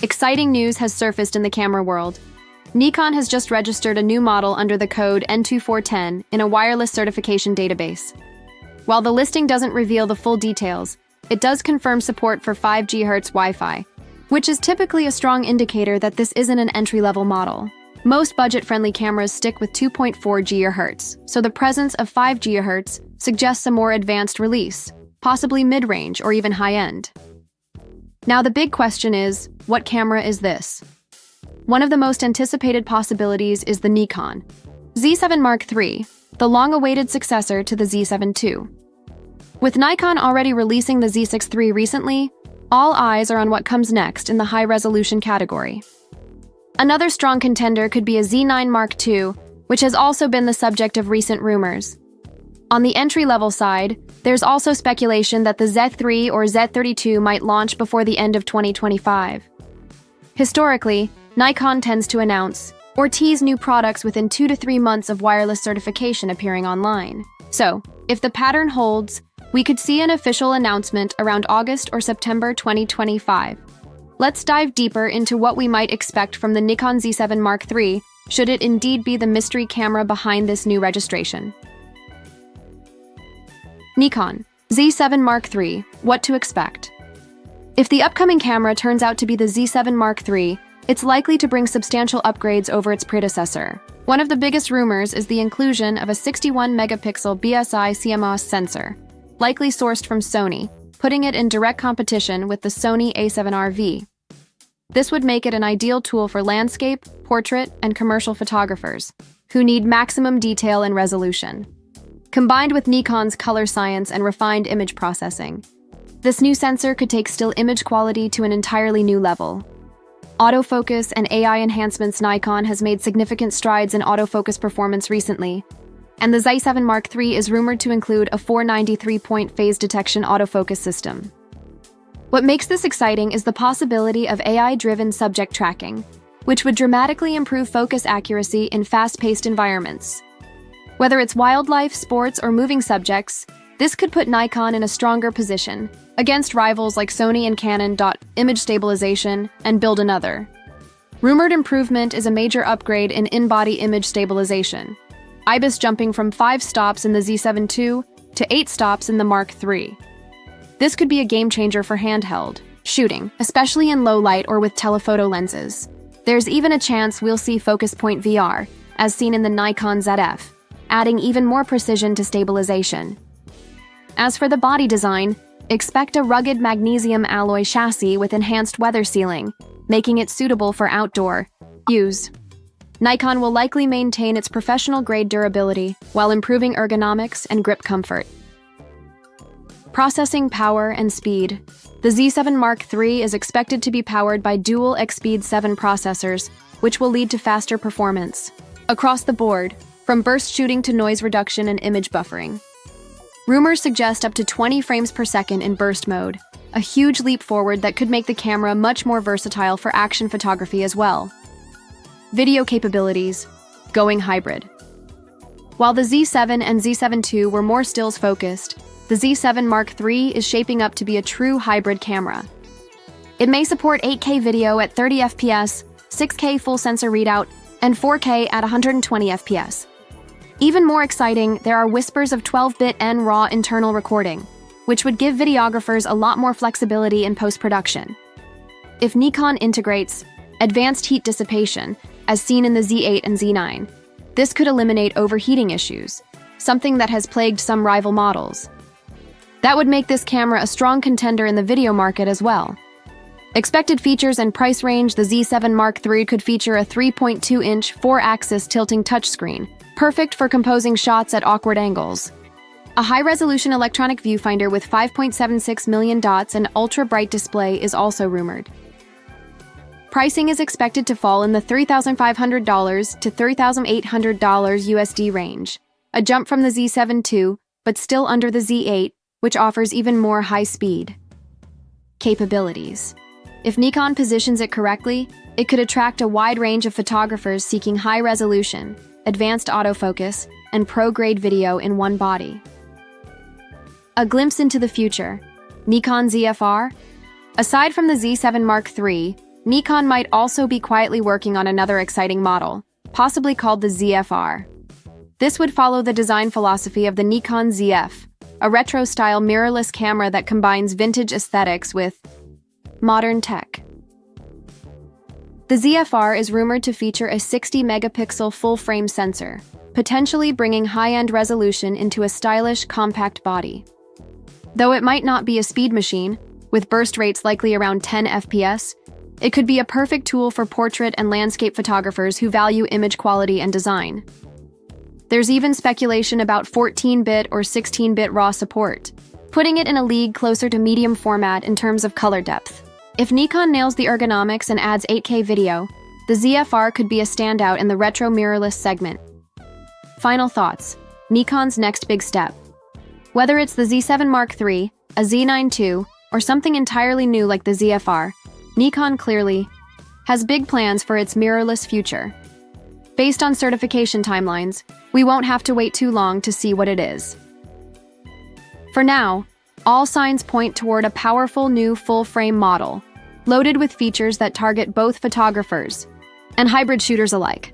Exciting news has surfaced in the camera world. Nikon has just registered a new model under the code N2410 in a wireless certification database. While the listing doesn't reveal the full details, it does confirm support for 5 GHz Wi-Fi, which is typically a strong indicator that this isn't an entry-level model. Most budget-friendly cameras stick with 2.4 GHz, so the presence of 5 GHz suggests a more advanced release, possibly mid-range or even high-end. Now the big question is, what camera is this? One of the most anticipated possibilities is the Nikon Z7 Mark III, the long-awaited successor to the Z7 II. With Nikon already releasing the Z6 III recently, all eyes are on what comes next in the high-resolution category. Another strong contender could be a Z9 Mark II, which has also been the subject of recent rumors. On the entry-level side, there's also speculation that the Z3 or Z32 might launch before the end of 2025. Historically, Nikon tends to announce or tease new products within 2 to 3 months of wireless certification appearing online. So, if the pattern holds, we could see an official announcement around August or September 2025. Let's dive deeper into what we might expect from the Nikon Z7 Mark III, should it indeed be the mystery camera behind this new registration. Nikon Z7 Mark III, what to expect? If the upcoming camera turns out to be the Z7 Mark III, it's likely to bring substantial upgrades over its predecessor. One of the biggest rumors is the inclusion of a 61-megapixel BSI CMOS sensor, likely sourced from Sony, putting it in direct competition with the Sony A7RV. This would make it an ideal tool for landscape, portrait, and commercial photographers, who need maximum detail and resolution. Combined with Nikon's color science and refined image processing, this new sensor could take still image quality to an entirely new level. Autofocus and AI enhancements. Nikon has made significant strides in autofocus performance recently, and the Z7 Mark III is rumored to include a 493-point phase detection autofocus system. What makes this exciting is the possibility of AI-driven subject tracking, which would dramatically improve focus accuracy in fast-paced environments. Whether it's wildlife, sports, or moving subjects, this could put Nikon in a stronger position against rivals like Sony and Canon. Image stabilization and build another. Rumored improvement is a major upgrade in in-body image stabilization, IBIS jumping from 5 stops in the Z7 II to 8 stops in the Mark III. This could be a game-changer for handheld shooting, especially in low light or with telephoto lenses. There's even a chance we'll see focus point VR, as seen in the Nikon ZF, adding even more precision to stabilization. As for the body design, expect a rugged magnesium alloy chassis with enhanced weather sealing, making it suitable for outdoor use. Nikon will likely maintain its professional-grade durability while improving ergonomics and grip comfort. Processing power and speed. The Z7 Mark III is expected to be powered by dual X-Speed 7 processors, which will lead to faster performance across the board, from burst shooting to noise reduction and image buffering. Rumors suggest up to 20 frames per second in burst mode, a huge leap forward that could make the camera much more versatile for action photography as well. Video capabilities, going hybrid. While the Z7 and Z7 II were more stills focused, the Z7 Mark III is shaping up to be a true hybrid camera. It may support 8K video at 30 FPS, 6K full sensor readout, and 4K at 120 FPS. Even more exciting, there are whispers of 12-bit NRAW internal recording, which would give videographers a lot more flexibility in post-production. If Nikon integrates advanced heat dissipation, as seen in the Z8 and Z9, this could eliminate overheating issues, something that has plagued some rival models. That would make this camera a strong contender in the video market as well. Expected features and price range. The Z7 Mark III could feature a 3.2-inch 4-axis tilting touchscreen, perfect for composing shots at awkward angles. A high-resolution electronic viewfinder with 5.76 million dots and ultra-bright display is also rumored. Pricing is expected to fall in the $3,500 to $3,800 USD range, a jump from the Z7 II, but still under the Z8, which offers even more high speed. Capabilities. If Nikon positions it correctly, it could attract a wide range of photographers seeking high resolution, advanced autofocus, and pro-grade video in one body. A glimpse into the future. Nikon ZFR? Aside from the Z7 Mark III, Nikon might also be quietly working on another exciting model, possibly called the ZF-R. This would follow the design philosophy of the Nikon ZF, a retro-style mirrorless camera that combines vintage aesthetics with modern tech. The ZF-R is rumored to feature a 60-megapixel full-frame sensor, potentially bringing high-end resolution into a stylish, compact body. Though it might not be a speed machine, with burst rates likely around 10 FPS, it could be a perfect tool for portrait and landscape photographers who value image quality and design. There's even speculation about 14-bit or 16-bit RAW support, putting it in a league closer to medium format in terms of color depth. If Nikon nails the ergonomics and adds 8K video, the ZF-R could be a standout in the retro mirrorless segment. Final thoughts: Nikon's next big step. Whether it's the Z7 Mark III, a Z9 II, or something entirely new like the ZF-R, Nikon clearly has big plans for its mirrorless future. Based on certification timelines, we won't have to wait too long to see what it is. For now, all signs point toward a powerful new full-frame model, loaded with features that target both photographers and hybrid shooters alike.